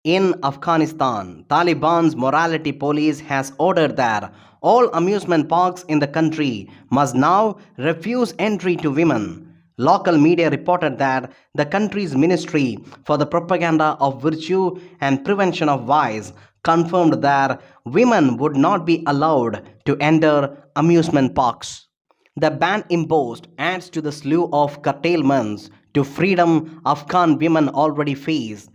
In Afghanistan, Taliban's morality police has ordered that all amusement parks in the country must now refuse entry to women. Local media reported that the country's Ministry for the Propaganda of Virtue and Prevention of Vice confirmed that women would not be allowed to enter amusement parks. The ban imposed adds to the slew of curtailments to freedom Afghan women already face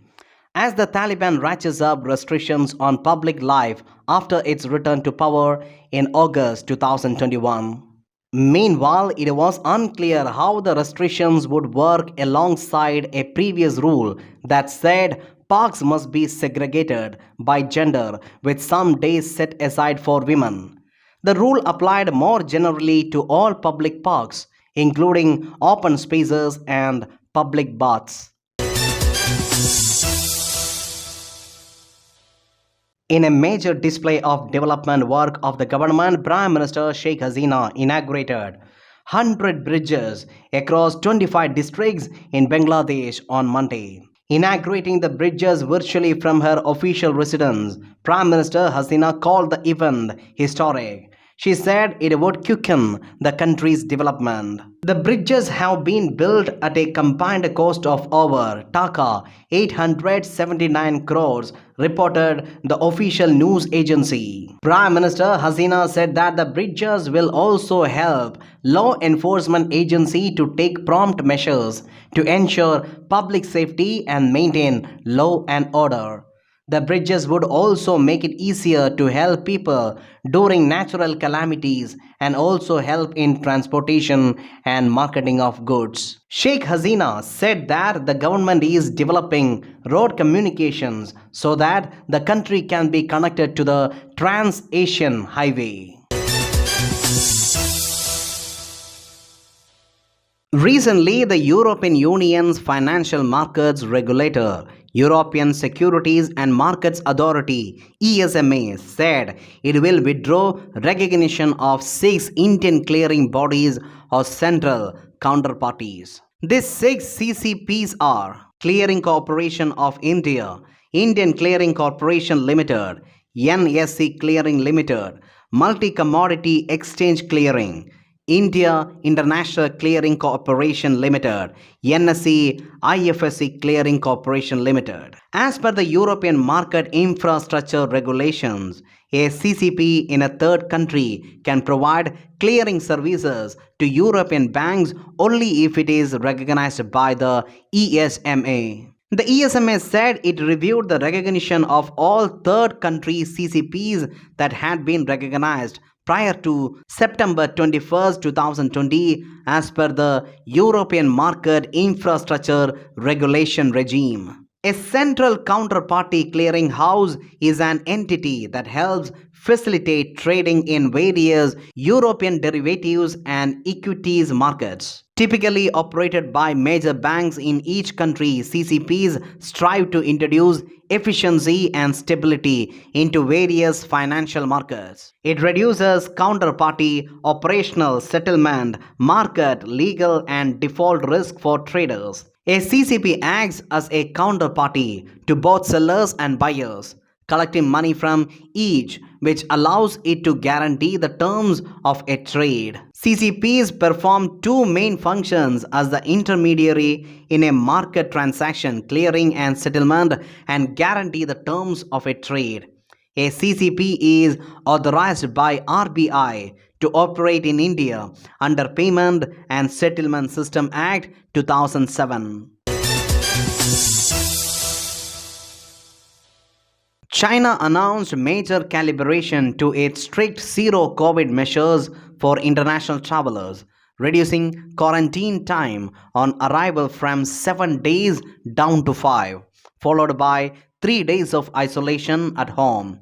as the Taliban ratchets up restrictions on public life after its return to power in August 2021. Meanwhile, it was unclear how the restrictions would work alongside a previous rule that said parks must be segregated by gender with some days set aside for women. The rule applied more generally to all public parks, including open spaces and public baths. In a major display of development work of the government, Prime Minister Sheikh Hasina inaugurated 100 bridges across 25 districts in Bangladesh on Monday. Inaugurating the bridges virtually from her official residence, Prime Minister Hasina called the event historic. She said it would quicken the country's development. The bridges have been built at a combined cost of over Taka 879 crores, reported the official news agency. Prime Minister Hasina said that the bridges will also help law enforcement agency to take prompt measures to ensure public safety and maintain law and order. The bridges would also make it easier to help people during natural calamities and also help in transportation and marketing of goods. Sheikh Hasina said that the government is developing road communications so that the country can be connected to the Trans-Asian Highway. Recently, the European Union's financial markets regulator, European Securities and Markets Authority (ESMA) said it will withdraw recognition of 6 Indian clearing bodies or central counterparties. These 6 CCPs are Clearing Corporation of India, Indian Clearing Corporation Limited, NSE Clearing Limited, Multi Commodity Exchange Clearing, India International Clearing Corporation Limited, NSE IFSC Clearing Corporation Limited. As per the European Market Infrastructure Regulations, a CCP in a third country can provide clearing services to European banks only if it is recognized by the ESMA. The ESMA said it reviewed the recognition of all third country CCPs that had been recognized prior to September 21, 2020 as per the European Market Infrastructure Regulation regime. A central counterparty clearing house is an entity that helps facilitate trading in various European derivatives and equities markets. Typically operated by major banks in each country, CCPs strive to introduce efficiency and stability into various financial markets. It reduces counterparty, operational, settlement, market, legal, and default risk for traders. A CCP acts as a counterparty to both sellers and buyers, collecting money from each, which allows it to guarantee the terms of a trade. CCPs perform two main functions as the intermediary in a market transaction, clearing and settlement, and guarantee the terms of a trade. A CCP is authorized by RBI to operate in India under Payment and Settlement System Act 2007. China announced major calibration to its strict zero COVID measures for international travelers, reducing quarantine time on arrival from 7 days down to 5, followed by 3 days of isolation at home.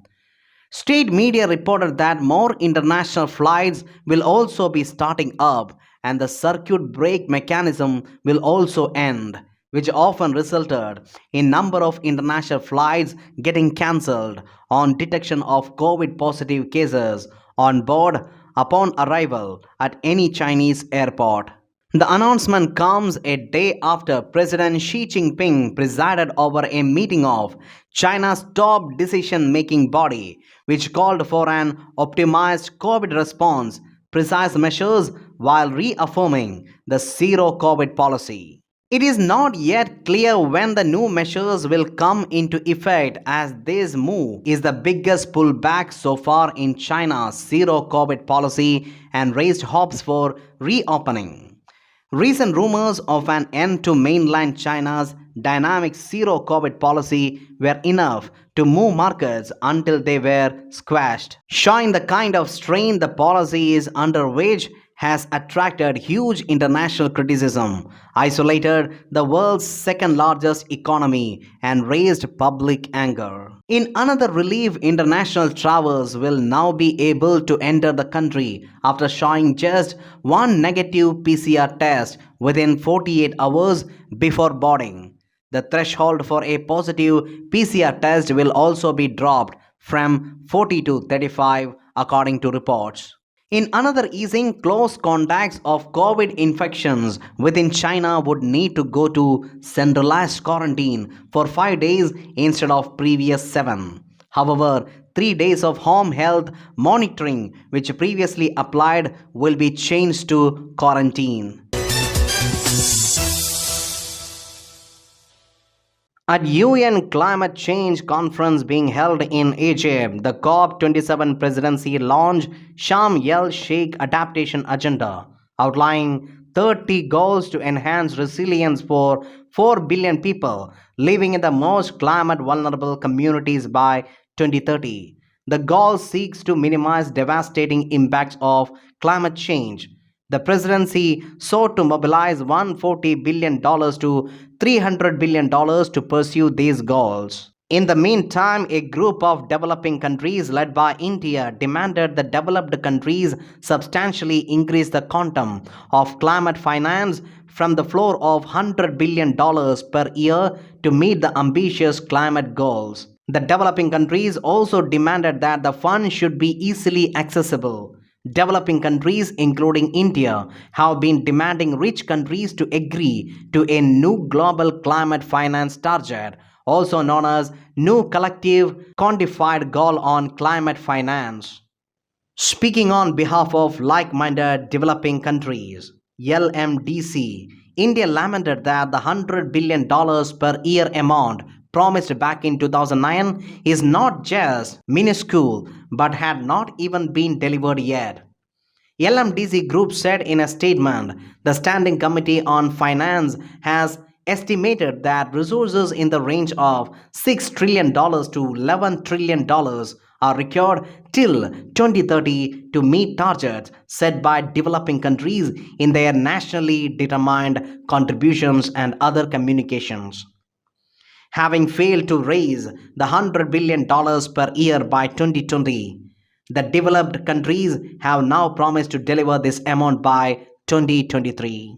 State media reported that more international flights will also be starting up and the circuit break mechanism will also end, which often resulted in number of international flights getting cancelled on detection of COVID positive cases on board upon arrival at any Chinese airport. The announcement comes a day after President Xi Jinping presided over a meeting of China's top decision making body, which called for an optimized COVID response, precise measures, while reaffirming the zero COVID policy. It is not yet clear when the new measures will come into effect, as this move is the biggest pullback so far in China's zero COVID policy and raised hopes for reopening. Recent rumors of an end to mainland China's dynamic zero COVID policy were enough to move markets until they were squashed, showing the kind of strain the policy is under, which has attracted huge international criticism, isolated the world's second largest economy, and raised public anger. In another relief, international travelers will now be able to enter the country after showing just one negative PCR test within 48 hours before boarding. The threshold for a positive PCR test will also be dropped from 40 to 35, according to reports. In another easing, close contacts of COVID infections within China would need to go to centralized quarantine for 5 days instead of previous 7. However, 3 days of home health monitoring, which previously applied, will be changed to quarantine. At UN climate change conference being held in Egypt, the COP27 presidency launched Sharm el Sheikh adaptation agenda, outlining 30 goals to enhance resilience for 4 billion people living in the most climate vulnerable communities by 2030. The goal seeks to minimize devastating impacts of climate change. The presidency sought to mobilize $140 billion to $300 billion to pursue these goals. In the meantime, a group of developing countries led by India demanded the developed countries substantially increase the quantum of climate finance from the floor of $100 billion per year to meet the ambitious climate goals. The developing countries also demanded that the fund should be easily accessible. Developing countries, including India, have been demanding rich countries to agree to a new global climate finance target, also known as New Collective Quantified Goal on Climate Finance. Speaking on behalf of like minded developing countries, LMDC, India lamented that the $100 billion per year amount promised back in 2009 is not just minuscule but had not even been delivered yet. LMDC Group said in a statement, the Standing Committee on Finance has estimated that resources in the range of $6 trillion to $11 trillion are required till 2030 to meet targets set by developing countries in their nationally determined contributions and other communications. Having failed to raise the $100 billion per year by 2020, the developed countries have now promised to deliver this amount by 2023.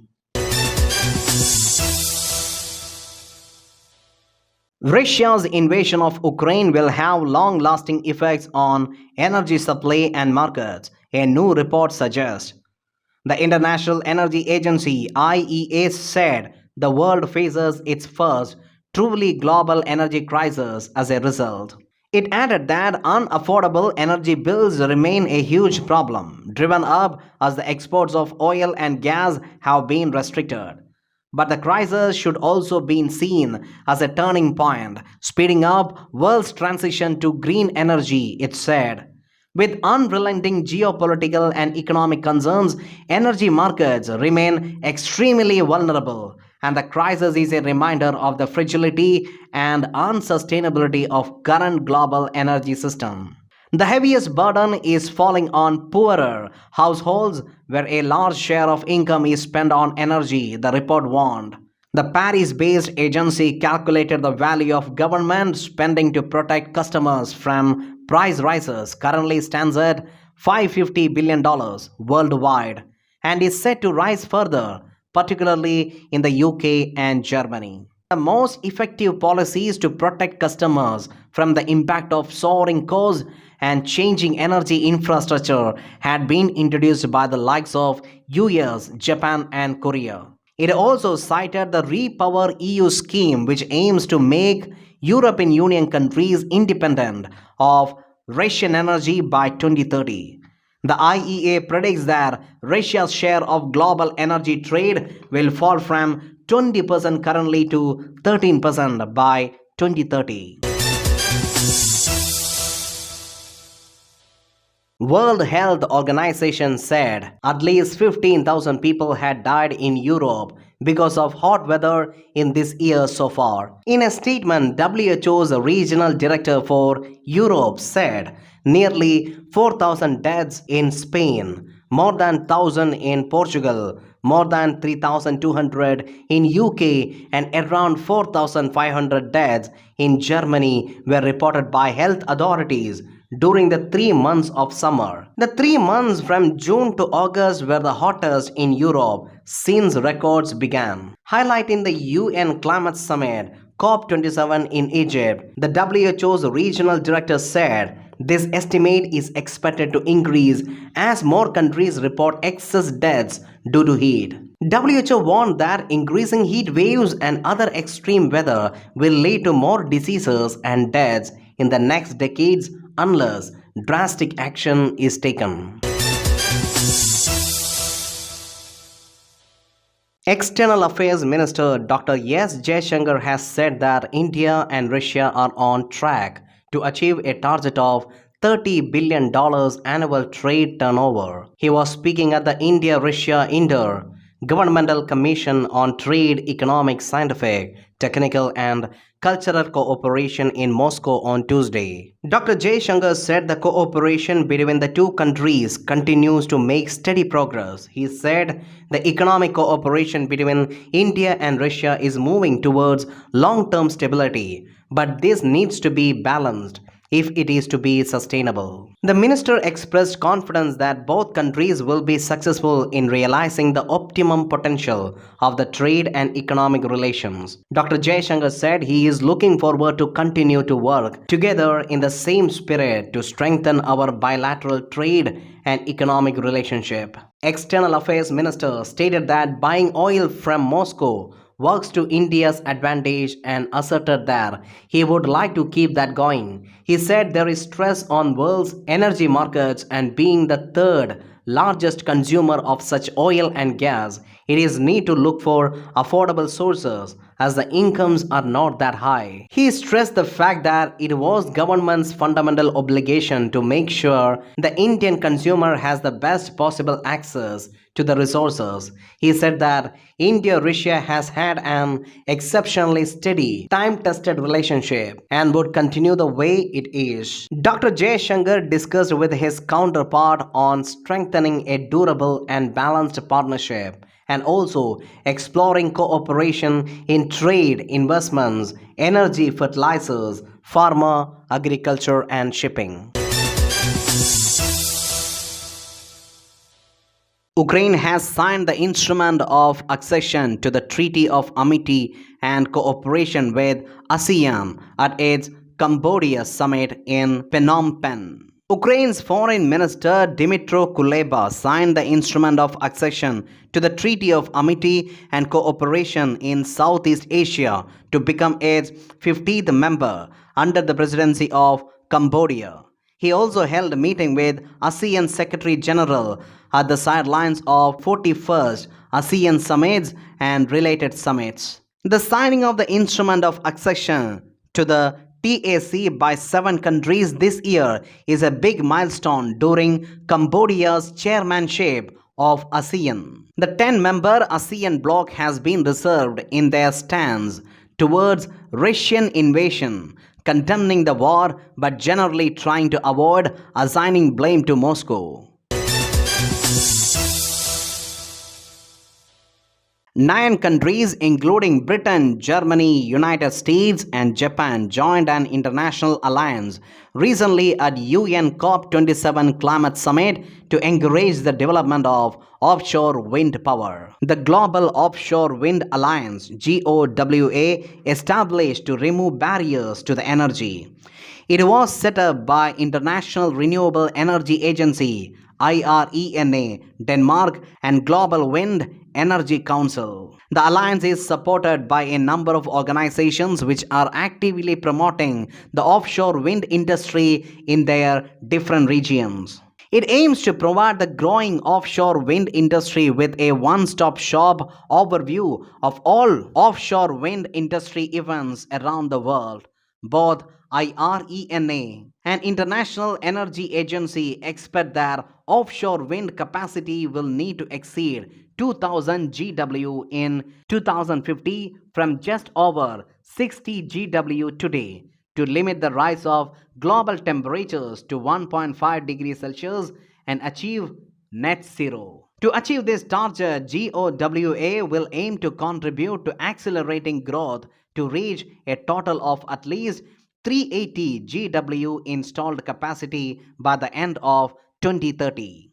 Russia's invasion of Ukraine will have long lasting effects on energy supply and markets, a new report suggests. The International Energy Agency (IEA) said the world faces its first truly global energy crisis as a result. It added that unaffordable energy bills remain a huge problem, driven up as the exports of oil and gas have been restricted. But the crisis should also be seen as a turning point, speeding up world's transition to green energy, it said. With unrelenting geopolitical and economic concerns, energy markets remain extremely vulnerable, and the crisis is a reminder of the fragility and unsustainability of current global energy system. The heaviest burden is falling on poorer households where a large share of income is spent on energy, the report warned. The Paris based agency calculated the value of government spending to protect customers from price rises currently stands at $550 billion worldwide and is set to rise further, particularly in the UK and Germany. The most effective policies to protect customers from the impact of soaring costs and changing energy infrastructure had been introduced by the likes of US, Japan, and Korea. It also cited the Repower EU scheme, which aims to make European Union countries independent of Russian energy by 2030. The IEA predicts that Russia's share of global energy trade will fall from 20% currently to 13% by 2030. World Health Organization said at least 15,000 people had died in Europe because of hot weather in this year so far. In a statement, WHO's regional director for Europe said nearly 4,000 deaths in Spain, more than 1,000 in Portugal, more than 3,200 in UK, and around 4,500 deaths in Germany were reported by health authorities during the 3 months of summer. The 3 months from June to August were the hottest in Europe since records began. Highlighting the UN Climate Summit COP27 in Egypt, the WHO's regional director said this estimate is expected to increase as more countries report excess deaths due to heat. WHO warned that increasing heat waves and other extreme weather will lead to more diseases and deaths in the next decades unless drastic action is taken. External Affairs Minister Dr. S. Jaishankar has said that India and Russia are on track to achieve a target of $30 billion annual trade turnover. He was speaking at the India-Russia Inter-Governmental Commission on Trade, Economic, Scientific, Technical and Cultural Cooperation in Moscow on Tuesday. Dr. Jaishankar said the cooperation between the two countries continues to make steady progress. He said the economic cooperation between India and Russia is moving towards long-term stability, but this needs to be balanced if it is to be sustainable. The minister expressed confidence that both countries will be successful in realizing the optimum potential of the trade and economic relations. Dr. Jaishankar said he is looking forward to continue to work together in the same spirit to strengthen our bilateral trade and economic relationship. External Affairs Minister stated that buying oil from Moscow works to India's advantage and asserted that he would like to keep that going. He said there is stress on world's energy markets and being the third largest consumer of such oil and gas, it is need to look for affordable sources as the incomes are not that high. He stressed the fact that it was government's fundamental obligation to make sure the Indian consumer has the best possible access to the resources. He said that India-Russia has had an exceptionally steady, time-tested relationship and would continue the way it is. Dr. Jaishankar discussed with his counterpart on strengthening a durable and balanced partnership and also exploring cooperation in trade, investments, energy, fertilizers, pharma, agriculture, and shipping. Ukraine has signed the instrument of accession to the Treaty of Amity and Cooperation with ASEAN at its Cambodia summit in Phnom Penh. Ukraine's Foreign Minister Dmytro Kuleba signed the instrument of accession to the Treaty of Amity and Cooperation in Southeast Asia to become its 50th member under the presidency of Cambodia. He also held a meeting with ASEAN Secretary General at the sidelines of 41st ASEAN summits and related summits. The signing of the instrument of accession to the TAC by 7 countries this year is a big milestone during Cambodia's chairmanship of ASEAN. The 10-member ASEAN bloc has been reserved in their stance towards Russian invasion, condemning the war but generally trying to avoid assigning blame to Moscow. Nine countries, including Britain, Germany, United States, and Japan, joined an international alliance recently at UN COP27 Climate Summit to encourage the development of offshore wind power. The Global Offshore Wind Alliance (GOWA) established to remove barriers to the energy. It was set up by International Renewable Energy Agency IRENA, Denmark, and Global Wind Energy Council. The alliance is supported by a number of organizations which are actively promoting the offshore wind industry in their different regions. It aims to provide the growing offshore wind industry with a one-stop shop overview of all offshore wind industry events around the world. Both IRENA and International Energy Agency expect that offshore wind capacity will need to exceed 2000 GW in 2050 from just over 60 GW today to limit the rise of global temperatures to 1.5 degrees Celsius and achieve net zero. To achieve this target, GOWA will aim to contribute to accelerating growth to reach a total of at least 380 GW installed capacity by the end of 2030.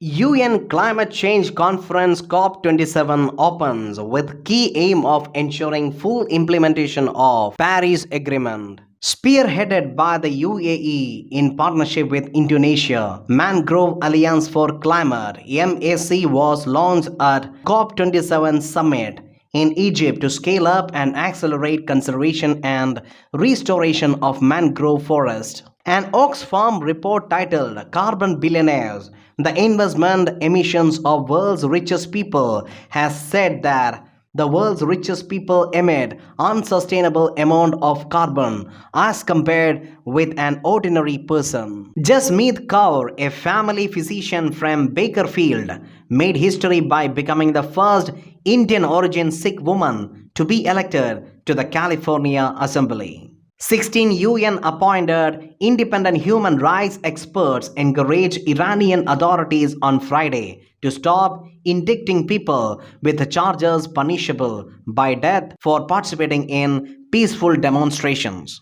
UN Climate Change Conference COP27 opens with key aim of ensuring full implementation of Paris Agreement. Spearheaded by the UAE in partnership with Indonesia, Mangrove Alliance for Climate (MAC) was launched at COP27 summit in Egypt to scale up and accelerate conservation and restoration of mangrove forest. An Oxfam report titled Carbon Billionaires: The Investment Emissions of World's Richest People has said that the world's richest people emit unsustainable amount of carbon as compared with an ordinary person. Jasmeet Kaur, a family physician from Bakerfield, made history by becoming the first Indian origin Sikh woman to be elected to the California Assembly. 16 UN appointed independent human rights experts encouraged Iranian authorities on Friday to stop indicting people with charges punishable by death for participating in peaceful demonstrations.